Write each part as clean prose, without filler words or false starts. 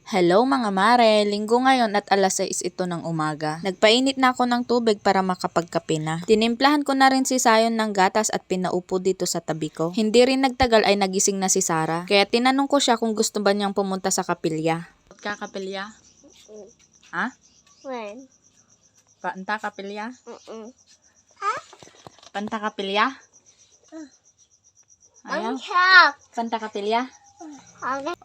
Hello mga mare, linggo ngayon at alas 6 ito ng umaga. Nagpainit na ako ng tubig para makapagkape na. Tinimplahan ko na rin si Sayon ng gatas at pinaupo dito sa tabi ko. Hindi rin nagtagal ay nagising na si Sarah. Kaya tinanong ko siya kung gusto ba niyang pumunta sa kapilya. Kapilya? Ha? When? Panta kapilya? Ha? Panta kapilya? Ayaw? Panta kapilya?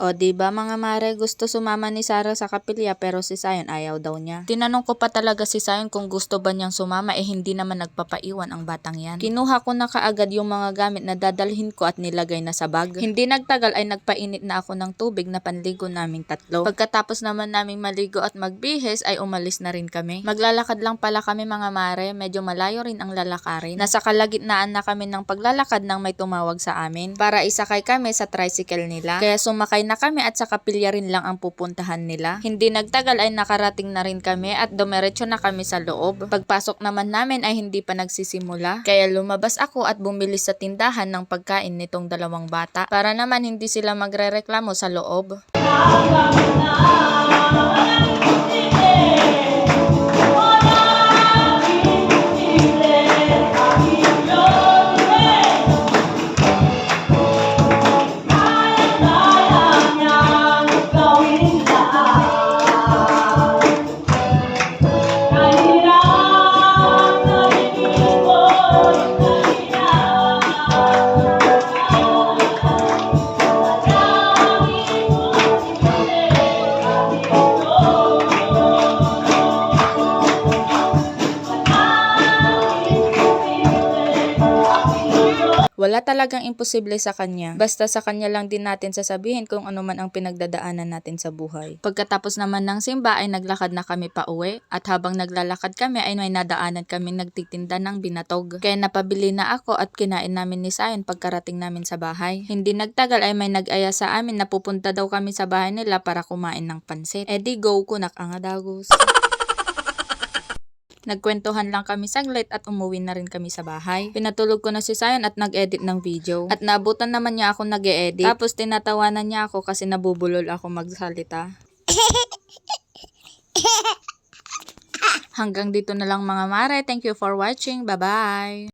O diba mga mare, gusto sumama ni Sarah sa kapilya pero si Sayon ayaw daw niya. Tinanong ko pa talaga si Sayon kung gusto ba niyang sumama hindi naman nagpapaiwan ang batang yan. Kinuha ko na kaagad yung mga gamit na dadalhin ko at nilagay na sa bag. Hindi nagtagal ay nagpainit na ako ng tubig na panligo naming tatlo. Pagkatapos naman naming maligo at magbihis ay umalis na rin kami. Maglalakad lang pala kami mga mare, medyo malayo rin ang lalakarin. Nasa kalagitnaan na kami ng paglalakad nang may tumawag sa amin para isakay kami sa tricycle nila. Kaya sumakay na kami at sa kapilya rin lang ang pupuntahan nila. Hindi nagtagal ay nakarating na rin kami at dumiretso na kami sa loob. Pagpasok naman namin ay hindi pa nagsisimula. Kaya lumabas ako at bumili sa tindahan ng pagkain nitong dalawang bata para naman hindi sila magrereklamo sa loob. Wala talagang imposible sa kanya. Basta sa kanya lang din natin sasabihin kung ano man ang pinagdadaanan natin sa buhay. Pagkatapos naman ng simba ay naglakad na kami pa uwi at habang naglalakad kami ay may nadaanan kaming nagtitinda ng binatog. Kaya napabili na ako at kinain namin ni Sayon pagkarating namin sa bahay. Hindi nagtagal ay may nag-aya sa amin na pupunta daw kami sa bahay nila para kumain ng pansit. E di go, kunak ang adagos. Nagkwentuhan lang kami saglit at umuwi na rin kami sa bahay. Pinatulog ko na si Sayon at nag-edit ng video. At naabutan naman niya ako nag-e-edit. Tapos tinatawanan niya ako kasi nabubulol ako magsalita. Hanggang dito na lang mga mare. Thank you for watching. Bye-bye!